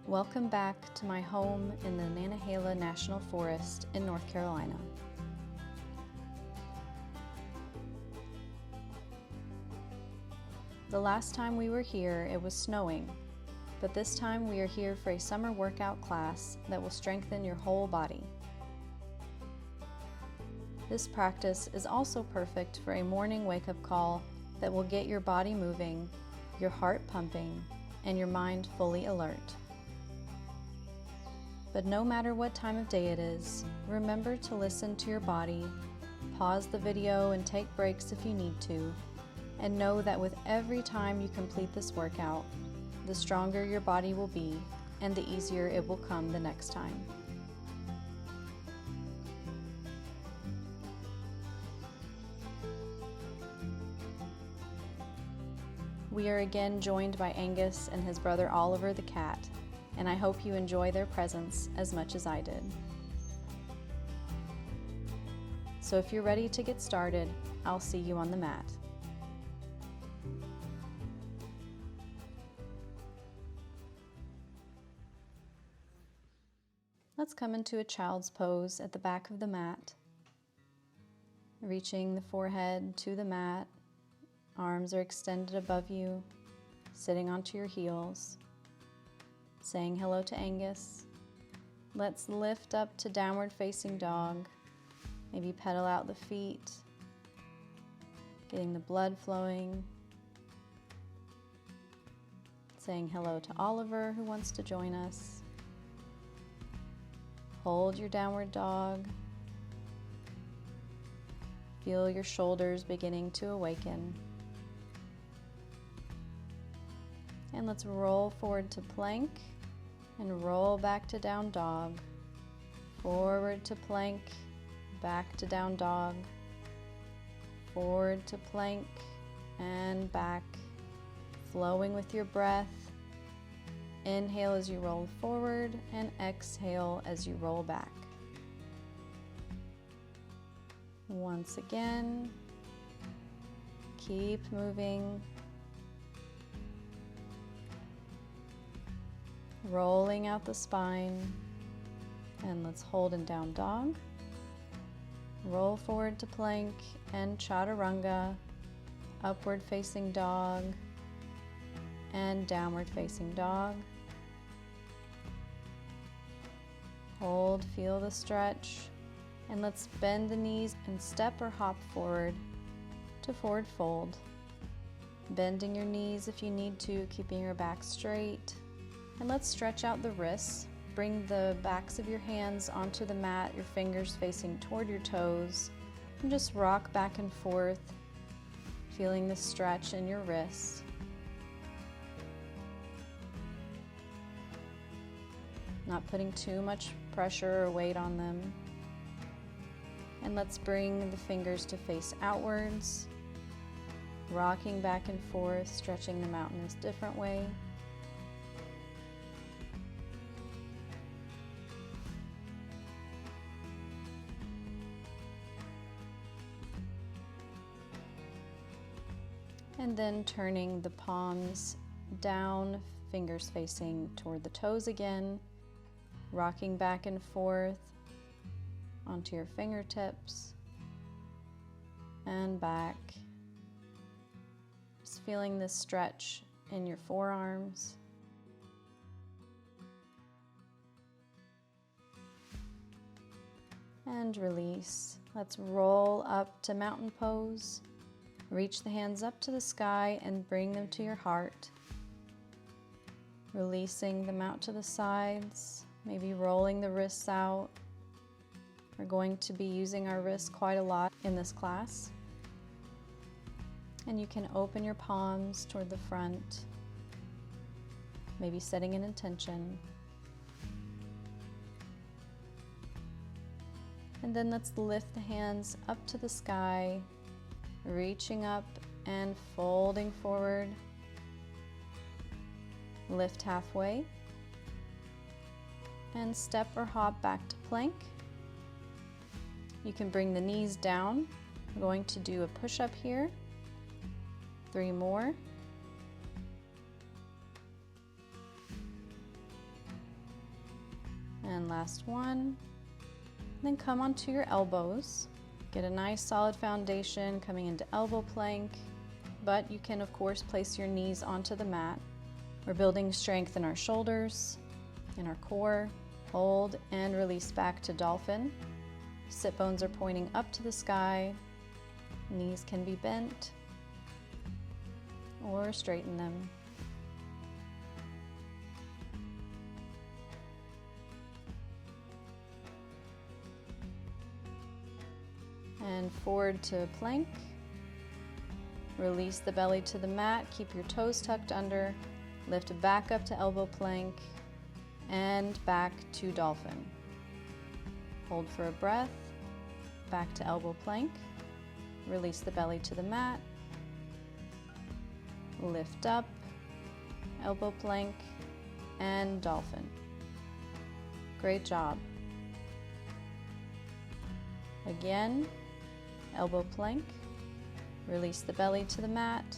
Welcome back to my home in the Nantahala National Forest in North Carolina. The last time we were here, it was snowing, but this time we are here for a summer workout class that will strengthen your whole body. This practice is also perfect for a morning wake-up call that will get your body moving, your heart pumping, and your mind fully alert. But no matter what time of day it is, remember to listen to your body, pause the video and take breaks if you need to, and know that with every time you complete this workout, the stronger your body will be and the easier it will come the next time. We are again joined by Angus and his brother Oliver the cat, and I hope you enjoy their presence as much as I did. So if you're ready to get started, I'll see you on the mat. Let's come into a child's pose at the back of the mat, reaching the forehead to the mat. Arms are extended above you, sitting onto your heels, saying hello to Angus. Let's lift up to downward facing dog. Maybe pedal out the feet, getting the blood flowing. Saying hello to Oliver, who wants to join us. Hold your downward dog. Feel your shoulders beginning to awaken. And let's roll forward to plank and roll back to down dog. Forward to plank, back to down dog. Forward to plank and back. Flowing with your breath. Inhale as you roll forward and exhale as you roll back. Once again, keep moving. Rolling out the spine, and let's hold in down dog. Roll forward to plank and chaturanga, upward facing dog, and downward facing dog. Hold, feel the stretch, and let's bend the knees and step or hop forward to forward fold. Bending your knees if you need to, keeping your back straight. And let's stretch out the wrists. Bring the backs of your hands onto the mat, your fingers facing toward your toes, and just rock back and forth, feeling the stretch in your wrists. Not putting too much pressure or weight on them. And let's bring the fingers to face outwards, rocking back and forth, stretching them out in this different way. And then turning the palms down, fingers facing toward the toes again, rocking back and forth onto your fingertips and back. Just feeling this stretch in your forearms. And release. Let's roll up to mountain pose. Reach the hands up to the sky and bring them to your heart. Releasing them out to the sides, maybe rolling the wrists out. We're going to be using our wrists quite a lot in this class. And you can open your palms toward the front, maybe setting an intention. And then let's lift the hands up to the sky, reaching up and folding forward. Lift halfway and step or hop back to plank. You can bring the knees down. I'm going to do a push-up here. 3 more. And last one. Then come onto your elbows. Get a nice solid foundation coming into elbow plank, but you can of course place your knees onto the mat. We're building strength in our shoulders, in our core. Hold and release back to dolphin. Sit bones are pointing up to the sky. Knees can be bent or straighten them. And forward to plank. Release the belly to the mat, keep your toes tucked under, lift back up to elbow plank, and back to dolphin. Hold for a breath, back to elbow plank, release the belly to the mat, lift up, elbow plank, and dolphin. Great job. Again, elbow plank, release the belly to the mat,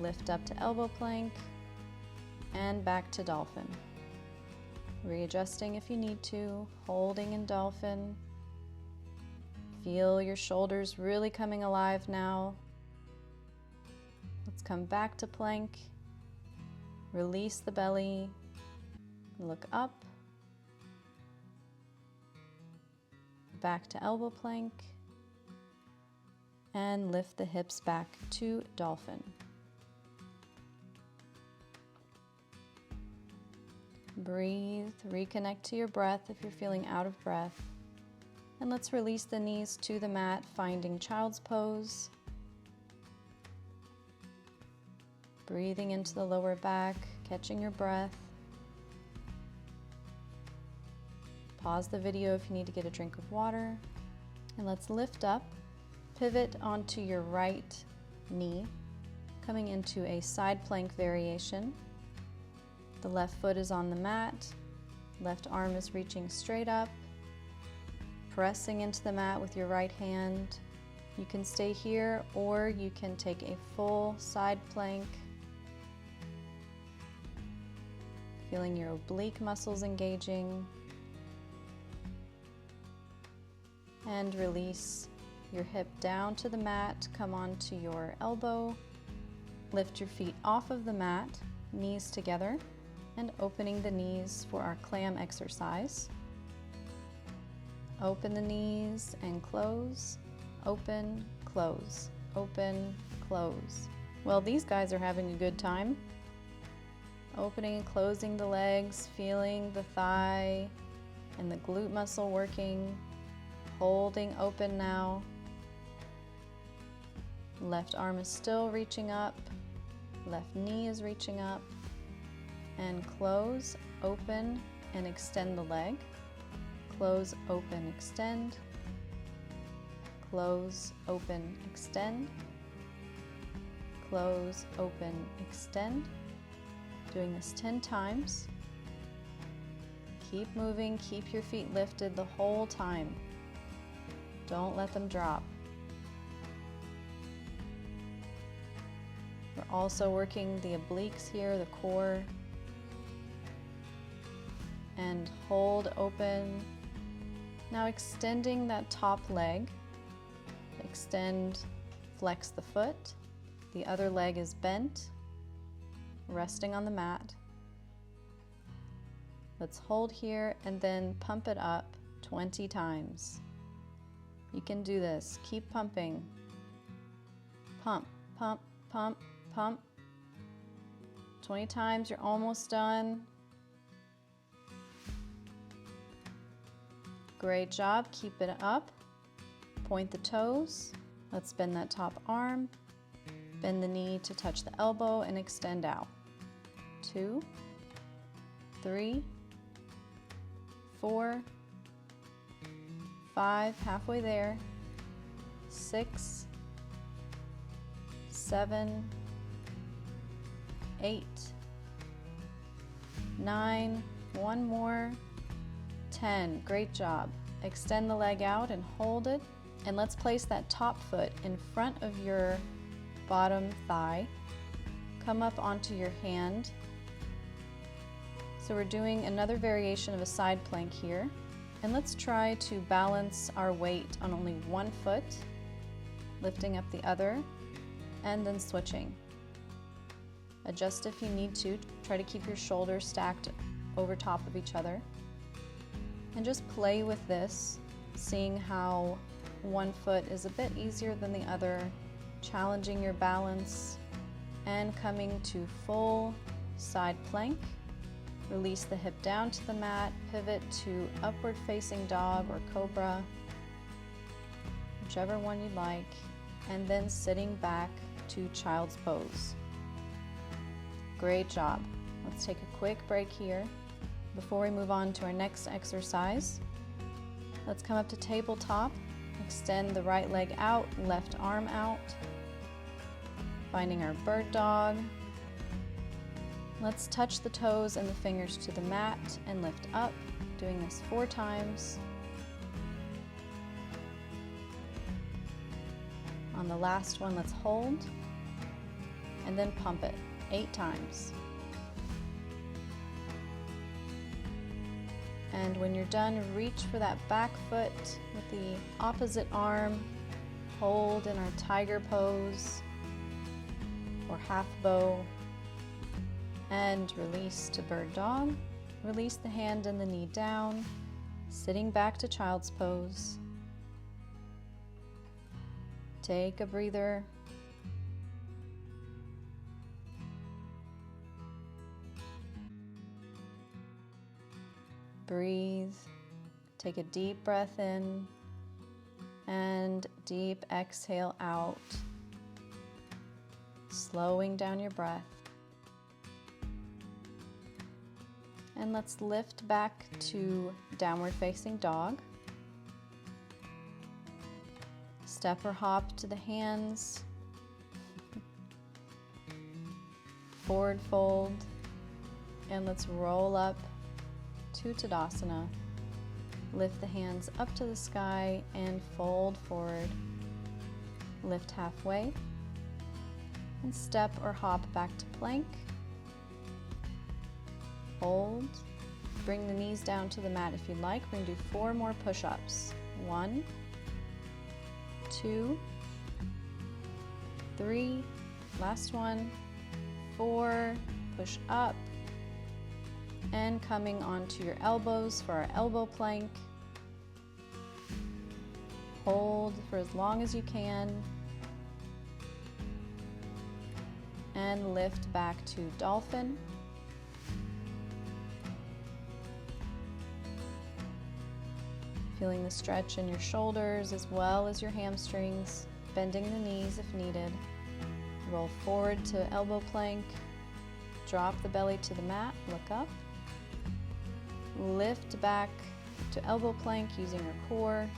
lift up to elbow plank, and back to dolphin. Readjusting if you need to, holding in dolphin. Feel your shoulders really coming alive now. Let's come back to plank. Release the belly, look up, back to elbow plank, and lift the hips back to dolphin. Breathe, reconnect to your breath if you're feeling out of breath. And let's release the knees to the mat, finding child's pose. Breathing into the lower back, catching your breath. Pause the video if you need to get a drink of water. And let's lift up, pivot onto your right knee, coming into a side plank variation. The left foot is on the mat, left arm is reaching straight up, pressing into the mat with your right hand. You can stay here or you can take a full side plank. Feeling your oblique muscles engaging. And release your hip down to the mat, come onto your elbow, lift your feet off of the mat, knees together, and opening the knees for our clam exercise. Open the knees and close, open, close, open, close. Well, these guys are having a good time. Opening and closing the legs, feeling the thigh and the glute muscle working. Holding open now. Left arm is still reaching up. Left knee is reaching up. And close, open, and extend the leg. Close, open, extend. Close, open, extend. Close, open, extend. Doing this 10 times. Keep moving, keep your feet lifted the whole time. Don't let them drop. We're also working the obliques here, the core. And hold open. Now extending that top leg. Extend, flex the foot. The other leg is bent, resting on the mat. Let's hold here and then pump it up 20 times. You can do this. Keep pumping. Pump, pump, pump, pump. 20 times, you're almost done. Great job. Keep it up. Point the toes. Let's bend that top arm. Bend the knee to touch the elbow and extend out. 2, 3, 4, 5, halfway there, 6, 7, 8, 9, one more, 10. Great job. Extend the leg out and hold it. And let's place that top foot in front of your bottom thigh. Come up onto your hand. So we're doing another variation of a side plank here. And let's try to balance our weight on only one foot, lifting up the other, and then switching. Adjust if you need to. Try to keep your shoulders stacked over top of each other. And just play with this, seeing how one foot is a bit easier than the other, challenging your balance, and coming to full side plank. Release the hip down to the mat, pivot to upward facing dog or cobra, whichever one you like, and then sitting back to child's pose. Great job. Let's take a quick break here. Before we move on to our next exercise, let's come up to tabletop, extend the right leg out, left arm out, finding our bird dog. Let's touch the toes and the fingers to the mat and lift up, doing this 4 times. On the last one, let's hold and then pump it 8 times. And when you're done, reach for that back foot with the opposite arm. Hold in our tiger pose or half bow. And release to bird dog. Release the hand and the knee down, sitting back to child's pose. Take a breather. Breathe. Take a deep breath in and deep exhale out, slowing down your breath. And let's lift back to downward facing dog. Step or hop to the hands. Forward fold. And let's roll up to Tadasana. Lift the hands up to the sky and fold forward. Lift halfway. And step or hop back to plank. Hold. Bring the knees down to the mat if you'd like. We're going to do 4 more push-ups. 1, 2, 3, last one, 4, push up, and coming onto your elbows for our elbow plank. Hold for as long as you can, and lift back to dolphin. Feeling the stretch in your shoulders as well as your hamstrings, bending the knees if needed. Roll forward to elbow plank, drop the belly to the mat, look up. Lift back to elbow plank using your core,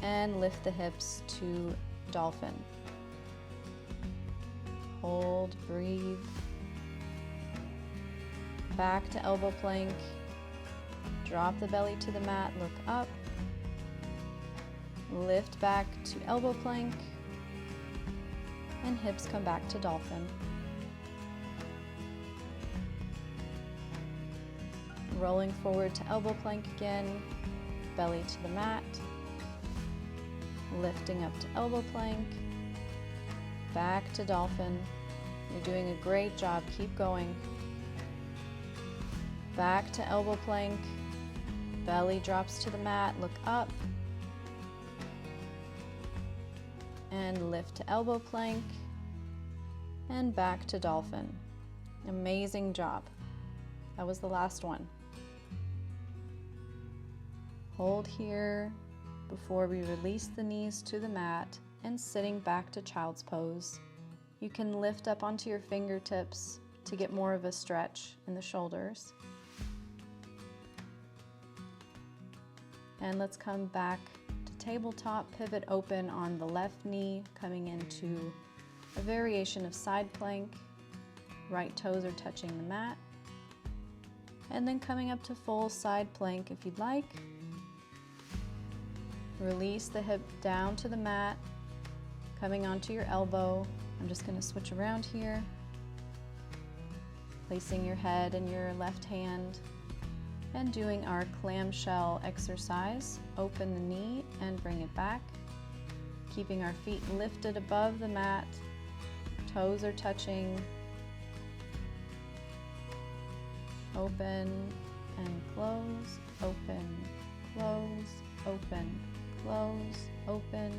and lift the hips to dolphin. Hold, breathe. Back to elbow plank. Drop the belly to the mat, look up. Lift back to elbow plank. And hips come back to dolphin. Rolling forward to elbow plank again, belly to the mat. Lifting up to elbow plank. Back to dolphin. You're doing a great job, keep going. Back to elbow plank. Belly drops to the mat, look up. And lift to elbow plank. And back to dolphin. Amazing job. That was the last one. Hold here before we release the knees to the mat and sitting back to child's pose. You can lift up onto your fingertips to get more of a stretch in the shoulders. And let's come back to tabletop, pivot open on the left knee, coming into a variation of side plank. Right toes are touching the mat. And then coming up to full side plank if you'd like. Release the hip down to the mat, coming onto your elbow. I'm just going to switch around here. placing your head in your left hand and doing our clamshell exercise. Open the knee and bring it back, keeping our feet lifted above the mat, toes are touching. Open and close, open, close, open, close, open.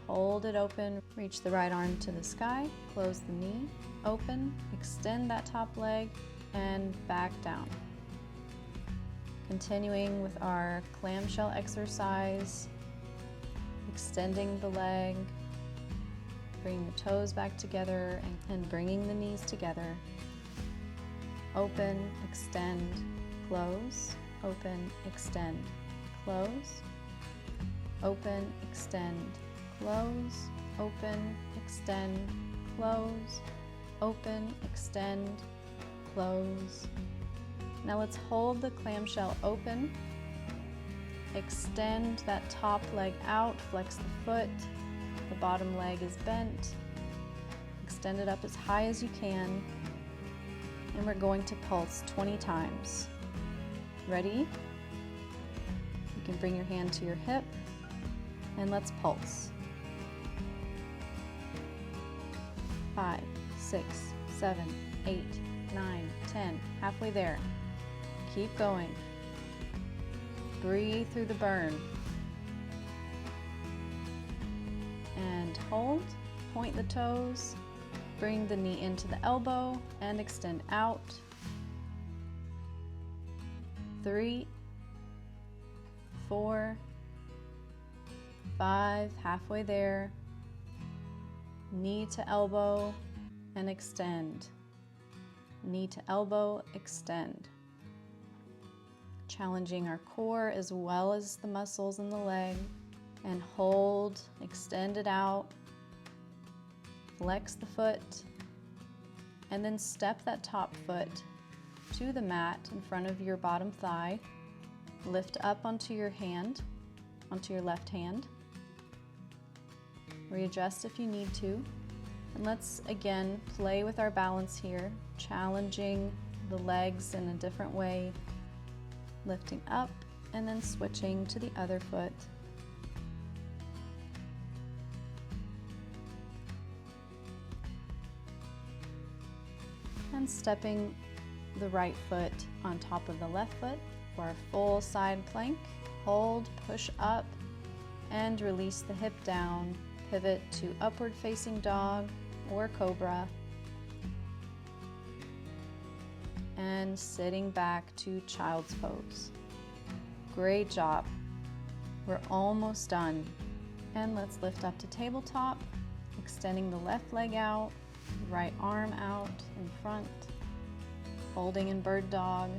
Hold it open, reach the right arm to the sky, close the knee, open, extend that top leg, and back down. Continuing with our clamshell exercise, extending the leg, bringing the toes back together and bringing the knees together. Open, extend, close, open, extend, close, open, extend, close, open, extend, close, open, extend, close. Now let's hold the clamshell open, extend that top leg out, flex the foot, the bottom leg is bent, extend it up as high as you can, and we're going to pulse 20 times. Ready? You can bring your hand to your hip, and let's pulse. 5, 6, 7, 8, 9, 10, halfway there. Keep going. Breathe through the burn. And hold, point the toes, bring the knee into the elbow and extend out. 3, 4, 5, halfway there. Knee to elbow and extend. Knee to elbow, extend. Challenging our core as well as the muscles in the leg. And hold, extend it out. Flex the foot. And then step that top foot to the mat in front of your bottom thigh. Lift up onto your hand, onto your left hand. Readjust if you need to. And let's again play with our balance here, challenging the legs in a different way, lifting up and then switching to the other foot. And stepping the right foot on top of the left foot for our full side plank. Hold, push up, and release the hip down. Pivot to upward facing dog or cobra. And sitting back to child's pose. Great job. We're almost done. And let's lift up to tabletop, extending the left leg out, right arm out in front, holding in bird dog,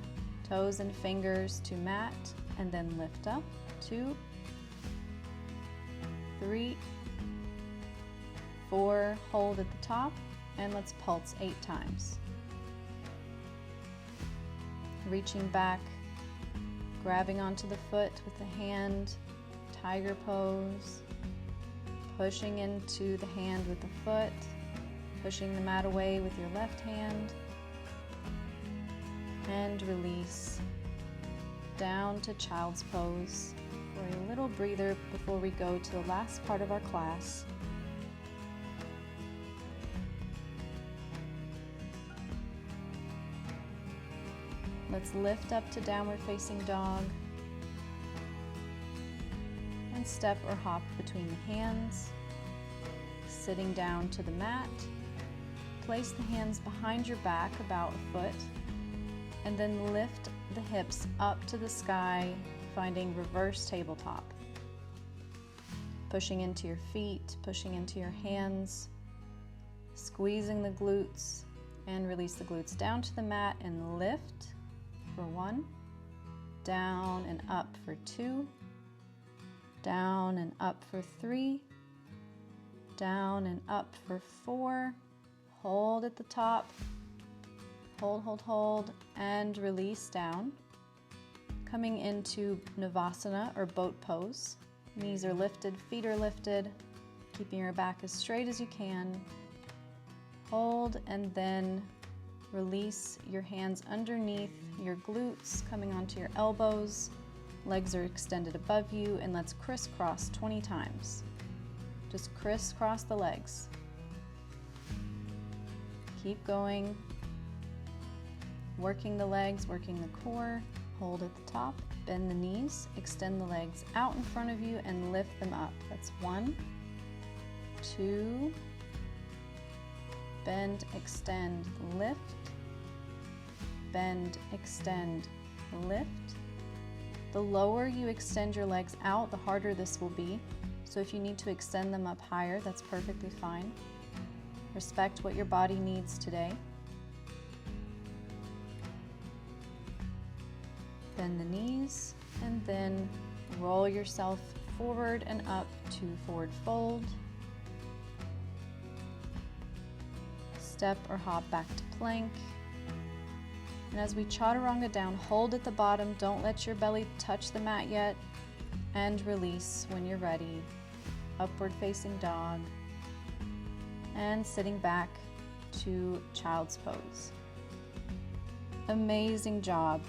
toes and fingers to mat, and then lift up. 2, 3, 4, hold at the top, and let's pulse 8 times. Reaching back, grabbing onto the foot with the hand, tiger pose, pushing into the hand with the foot, pushing the mat away with your left hand, and release down to child's pose for a little breather before we go to the last part of our class. Let's lift up to downward facing dog and step or hop between the hands, sitting down to the mat. Place the hands behind your back about a foot, and then lift the hips up to the sky, finding reverse tabletop. Pushing into your feet, pushing into your hands, squeezing the glutes, and release the glutes down to the mat and lift for 1, down and up for 2, down and up for 3, down and up for 4, hold at the top, hold, and release down. Coming into Navasana or boat pose. Knees are lifted, feet are lifted, keeping your back as straight as you can. hold, and then release your hands underneath your glutes, coming onto your elbows. Legs are extended above you, and let's crisscross 20 times. Just crisscross the legs. Keep going. Working the legs, working the core. Hold at the top, bend the knees, extend the legs out in front of you and lift them up. That's 1, 2, bend, extend, lift, bend, extend, lift. The lower you extend your legs out, the harder this will be. So if you need to extend them up higher, that's perfectly fine. Respect what your body needs today. Bend the knees, and then roll yourself forward and up to forward fold. Step or hop back to plank. And as we chaturanga down, hold at the bottom, don't let your belly touch the mat yet, and release when you're ready. Upward facing dog, and sitting back to child's pose. Amazing job.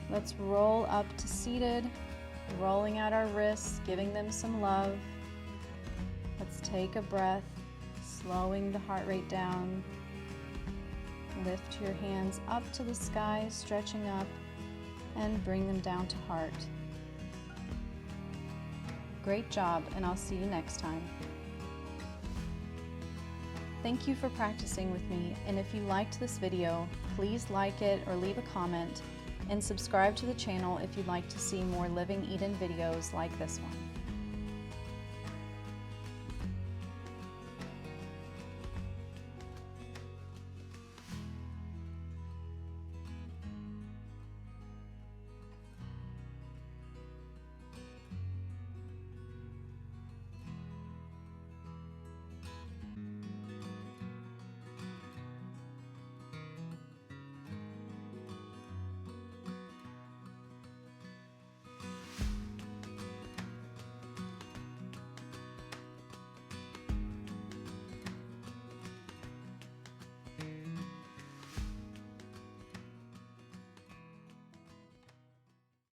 Let's roll up to seated, rolling out our wrists, giving them some love. Let's take a breath, slowing the heart rate down. Lift your hands up to the sky, stretching up, and bring them down to heart. Great job, and I'll see you next time. Thank you for practicing with me, and if you liked this video, please like it or leave a comment, and subscribe to the channel if you'd like to see more Living Eden videos like this one.